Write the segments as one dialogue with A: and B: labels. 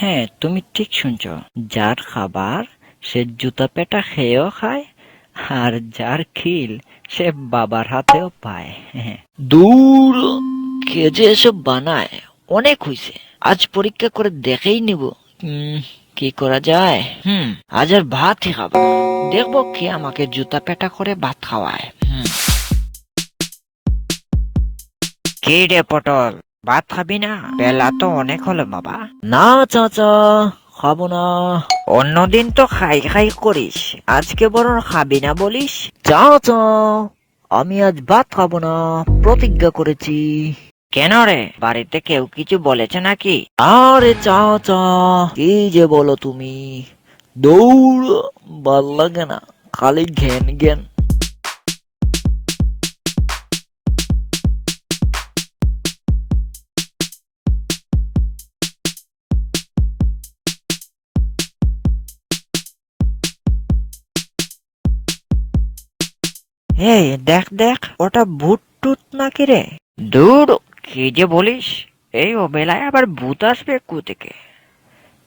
A: হ্যাঁ, তুমি ঠিক শুনছ। যার খাবার সে জুতা পেটা খেয়েও খায়, আর যার খিল সে বাবার হাতেও পায়। হ্যাঁ। দূর, কে যে এসব বানায়, অনেক হইছে। আজ পরীক্ষা করে দেখেই নিব কি করা যায়। আজ আর ভাতই খাবো না। দেখবো কে আমাকে জুতা পেটা করে ভাত খাওয়ায়। কি রে পটল, ভাত খাবি না? বেলা তো অনেক হলো বাবা। না চাচা, খাবো না। অন্যদিন তো খাই খাই করিস, আজকে বরং খাবি না বলিস? চাচা, আমি আজ ভাত খাবো না, প্রতিজ্ঞা করেছি। কেন রে, বাড়িতে কেউ কিছু বলেছে নাকি? আরে চাচা, কি যে বলো তুমি। দৌড়, ভাল লাগে না, খালি ঘ্যান ঘ্যান। এই দেখ দেখ, ওটা ভূত টুত নাকি রে? দূর, কি যে বলিস, এই অবেলায় আবার ভূত আসবে থেকে?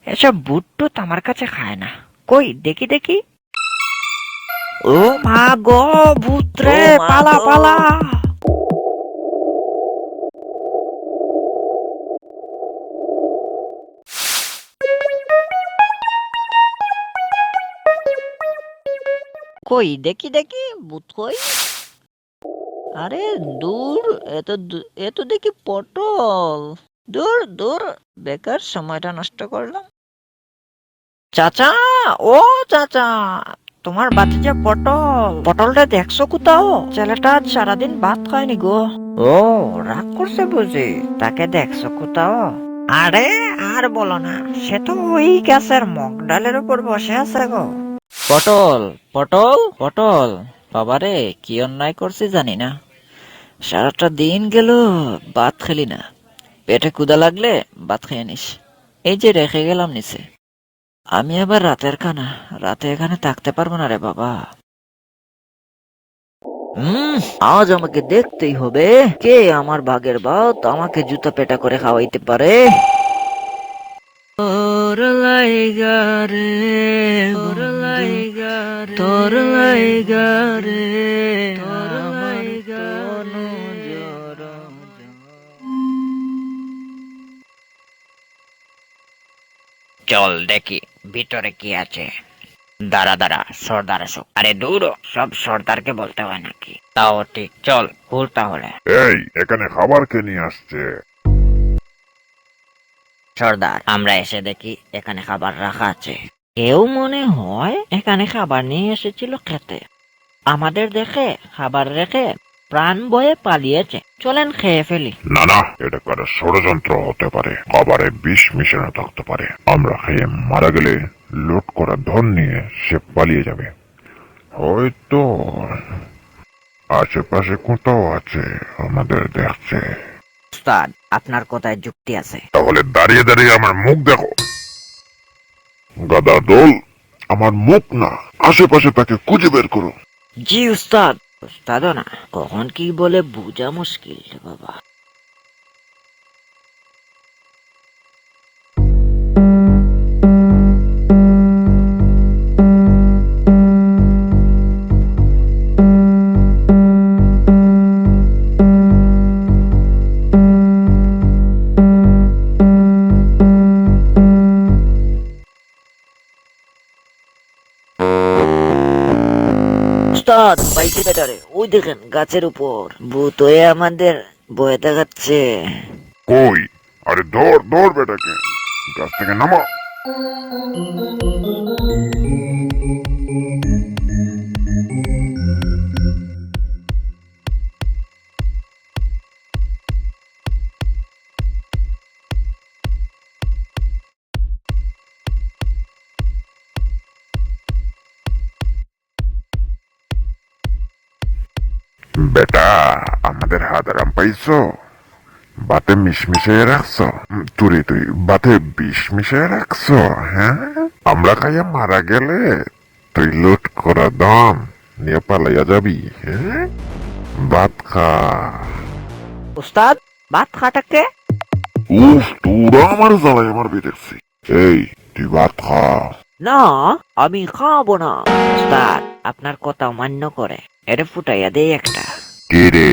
A: এসব ভূত টুত আমার কাছে খায় না। কই দেখি দেখি। ও মা গো, ভূত রে, পালা পালা। কই দেখি দেখি, ভূত কই? আরে দূর, এত দেখি পটল। দূর দূর, বেকার সময়টা নষ্ট করলাম। চাচা, ও চাচা, তোমার বাতিজা পটল, পটলটা দেখছো কোথাও? ছেলেটা আজ সারাদিন ভাত খায়নি গো। ও, রাগ করছে বুঝি? তাকে দেখছো কোথাও? আরে আর বলো না, সে তো ওই গাছের মগ ডালের উপর বসে আছে গো। পটল, পটল, পটল, বাবারে কি অন্যায় করছি জানি না। সারাটা দিন গেল ভাত খেলি না। পেটে ক্ষুধা লাগলে ভাত খেয়ে নিস। এই যে রেখে গেলাম নিচে। আমি আবার রাতের খানা, রাতে এখানে থাকতে পারবো না রে বাবা। আজ আমাকে দেখতেই হবে কে আমার ভাগের ভাত আমাকে জুতা পেটা করে খাওয়াইতে পারে। তোর লাইগা রে, তোর লাইগা রে, তোর লাইগা রে, তোর লাইগা রে। চল দেখি ভিতরে কি আছে। দাঁড়া দাঁড়া, সর্দার আসুক। আরে দূর, সব সর্দারকে বলতে হয় নাকি? তাও ঠিক, চল ঘুর তাহলে।
B: এই, এখানে খাবার কে নিয়ে আসছে?
A: সর্দার, আমরা এসে দেখি এখানে খাবার রাখা আছে। কেউ মনে হয় এখানে খাবার নিয়ে এসেছিল খেতে। আমাদের দেখে খাবার রেখে প্রাণ ভয়ে পালিয়েছে। চলেন খেয়ে ফেলি।
B: না না, এটা কারো ষড়যন্ত্র হতে পারে, খাবারে বিষ মিশানো থাকতে পারে। আমরা খেয়ে মারা গেলে লুট করা ধন নিয়ে সে পালিয়ে যাবে। হয়তো আশেপাশে কোথাও আছে, আমাদের দেখছে।
A: উস্তাদ, আপনার কথায় যুক্তি আছে।
B: তাহলে দাঁড়িয়ে দাঁড়িয়ে আমার মুখ দেখো। গাদা দল, আমার মুখ না, আশেপাশে তাকে খুঁজে বের করো।
A: জি উস্তাদ। উস্তাদও না, কখন কি বলে বোঝা মুশকিল রে বাবা। উস্তাদ, পাইছি বেটারে, ওই দেখেন গাছের উপর ভূত হয়ে আমাদের ভয় দেখাচ্ছে।
B: কই? আরে ধর ধর বেটাকে, গাছ থেকে নামা। বেটা, আমাদের হাত আরাম পাইছো? বাতে মিশ মিশিয়ে রাখছো? তুই বাতে বিষ মিশিয়ে রাখছো? হ্যাঁ, আমরা খাইয়া মারা গেলে তুই লুট করা দাম নিয়ে পালাইয়া যাবি? হ্যাঁ, ভাত খা।
A: উস্তাদ, ভাত খাটাকে।
B: উফ, তোরা আমার জ্বালায় আমার দেখছি। এই তুই ভাত খা।
A: না, আমি খাবো না। ওস্তাদ আপনার কথা মান্য করে এটা ফুটাইয়া দেই একটা।
B: কে রে,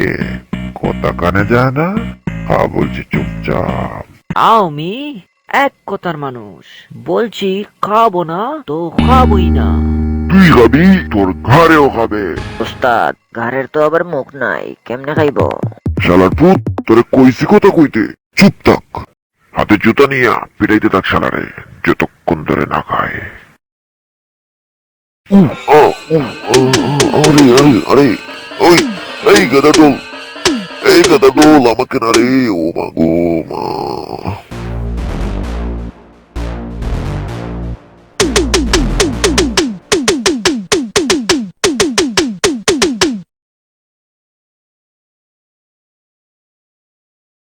B: কথা কানে যায় না? খা বলছি চুপচাপ।
A: আমি এক কথার মানুষ, বলছি খাবো না তো খাবোই না।
B: তুই খাবি, তোর ঘরেও খাবে।
A: ওস্তাদ ঘরের তো আবার মুখ নাই, কেমনে খাইবো?
B: শালার পুত, তোরে কইছি কথা কইতে, চুপ থাক। হাতে জুতা নিয়া পিটাইতে থাক শালারে, যতক্ষণ ধরে না খায়। আরে আরে আরে, ওই, এই গাদা ডোল, এই গাদা ডোল আমাকে না রে, ও মা গো মা।